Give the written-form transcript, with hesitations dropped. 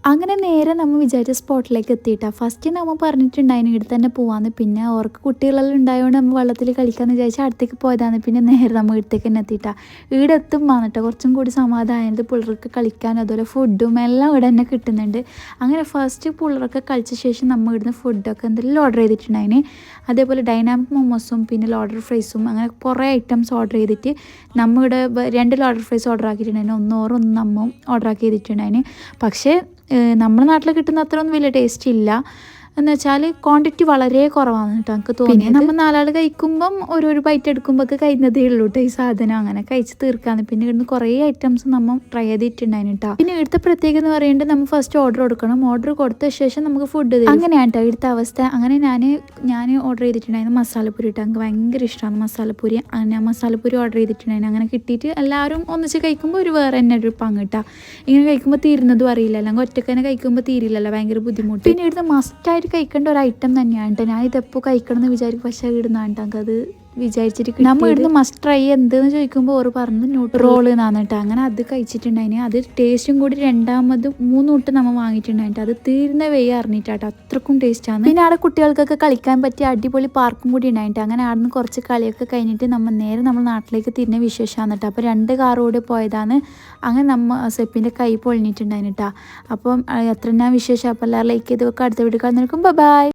അങ്ങനെ നേരെ നമ്മൾ വിചാരിച്ച സ്പോട്ടിലേക്ക് എത്തിയിട്ടാണ്. ഫസ്റ്റ് നമ്മൾ പറഞ്ഞിട്ടുണ്ടായിരുന്നു ഇവിടെ തന്നെ പോവാന്ന്. പിന്നെ അവർക്ക് കുട്ടികളെല്ലാം ഉണ്ടായതുകൊണ്ട് നമ്മൾ വെള്ളത്തിൽ കളിക്കാമെന്ന് വിചാരിച്ചാൽ അടുത്തേക്ക് പോയതാണ്. പിന്നെ നേരെ നമ്മൾ ഇവിടത്തേക്ക് തന്നെ എത്തിയിട്ടാണ്. ഇവിടെ എത്തും വന്നിട്ട് കുറച്ചും കൂടി സമാധാനമായത്. പിള്ളേർക്ക് കളിക്കാനും അതുപോലെ ഫുഡും എല്ലാം ഇവിടെ തന്നെ കിട്ടുന്നുണ്ട്. അങ്ങനെ ഫസ്റ്റ് പിള്ളേരൊക്കെ കളിച്ച ശേഷം നമ്മൾ ഇവിടുന്ന് ഫുഡൊക്കെ എന്തെങ്കിലും ഓർഡർ ചെയ്തിട്ടുണ്ടായിന്. അതേപോലെ ഡൈനാമിക് മോമോസും പിന്നെ ലോഡർ ഫ്രൈസും അങ്ങനെ കുറേ ഐറ്റംസ് ഓർഡർ ചെയ്തിട്ട് നമ്മളിവിടെ 2 ലോഡർ ഫ്രൈസ് ഓർഡർ ആക്കിയിട്ടുണ്ടായിരുന്നു. ഒന്ന് നമ്മ ഓർഡർ ആക്കി ചെയ്തിട്ടുണ്ടായിന്. പക്ഷേ നമ്മുടെ നാട്ടിൽ കിട്ടുന്ന അത്ര ഒന്നും വലിയ ടേസ്റ്റ് ഇല്ല. എന്ന് വെച്ചാൽ ക്വാണ്ടിറ്റി വളരെ കുറവാണ് കേട്ടോ എനിക്ക് തോന്നി. പിന്നെ നമ്മൾ 4 ആൾ കഴിക്കുമ്പം ഒരു ബൈറ്റ് എടുക്കുമ്പോഴൊക്കെ കഴിയുന്നതേ ഉള്ളൂ കേട്ടോ ഈ സാധനം. അങ്ങനെ കഴിച്ച് തീർക്കാന്ന്. പിന്നെ ഇവിടുന്ന് കുറേ ഐറ്റംസ് നമ്മൾ ട്രൈ ചെയ്തിട്ടുണ്ടായിരുന്നു കേട്ടോ. പിന്നെ ഇവിടുത്തെ പ്രത്യേകത എന്ന് പറയുന്നത് നമ്മൾ ഫസ്റ്റ് ഓർഡർ കൊടുക്കണം. ഓർഡർ കൊടുത്ത ശേഷം നമുക്ക് ഫുഡ് തരും. അങ്ങനെയാണ് കേട്ടോ ഇവിടുത്തെ അവസ്ഥ. അങ്ങനെ ഞാൻ ഓർഡർ ചെയ്തിട്ടുണ്ടായിരുന്നു മസാലപ്പൂരി കേട്ടോ. എനിക്ക് ഭയങ്കര ഇഷ്ടമാണ് മസാലപ്പൂരി. ഞാൻ മസാലപ്പൂരി ഓർഡർ ചെയ്തിട്ടുണ്ടായിരുന്നു. അങ്ങനെ കിട്ടിയിട്ട് എല്ലാവരും ഒന്നിച്ച് കഴിക്കുമ്പോൾ ഒരു വേറെ തന്നെ ഒരു പങ്ക് കേട്ടോ. ഇങ്ങനെ കഴിക്കുമ്പോൾ തീരുന്നതും അറിയില്ല. അല്ലെങ്കിൽ ഒറ്റക്ക് തന്നെ കഴിക്കുമ്പോൾ തീരില്ലല്ലോ, ഭയങ്കര ബുദ്ധിമുട്ട്. പിന്നെ ഇവിടുത്തെ മസ്റ്റായിട്ട് കഴിക്കേണ്ട ഒരു ഐറ്റം തന്നെയാണ് കേട്ടോ. ഞാൻ ഇതെപ്പോൾ കഴിക്കണം എന്ന് വിചാരിക്കും. പക്ഷേ ഇടുന്നാണ് കേട്ടോ അത് വിചാരിച്ചിട്ട് നമ്മൾ ഇവിടുന്ന് മസ്റ്റ് ട്രൈ എന്തെന്ന് ചോദിക്കുമ്പോൾ ഓർ പറഞ്ഞത് ന്യൂട്രൽ റോൾ എന്നാണ് കേട്ടോ. അങ്ങനെ അത് കഴിച്ചിട്ടുണ്ടായിന്. അത് ടേസ്റ്റും കൂടി 3 തൊട്ട് നമ്മൾ വാങ്ങിയിട്ടുണ്ടായിട്ട് അത് തീരുന്ന വേ അറിഞ്ഞിട്ടാട്ടോ. അത്രക്കും ടേസ്റ്റാണ്. പിന്നെ അവിടെ കുട്ടികൾക്കൊക്കെ കളിക്കാൻ പറ്റിയ അടിപൊളി പാർക്കും കൂടി ഉണ്ടായിട്ട് അങ്ങനെ അവിടെ നിന്ന് കുറച്ച് കളിയൊക്കെ കഴിഞ്ഞിട്ട് നമ്മൾ നാട്ടിലേക്ക് തിരിഞ്ഞ വിശേഷമാണ് കേട്ടോ. അപ്പോൾ 2 കാറോടെ പോയതാണ്. അങ്ങനെ സെപ്പിൻ്റെ കൈ പൊളിഞ്ഞിട്ടുണ്ടായിന് കേട്ടോ. അപ്പം എത്ര ഞാൻ വിശേഷം. അപ്പോൾ എല്ലാവരും ലൈക്ക് ചെയ്ത് വെക്കുക. അടുത്ത വീഡിയോ കാണുന്നവർക്കും ബൈ.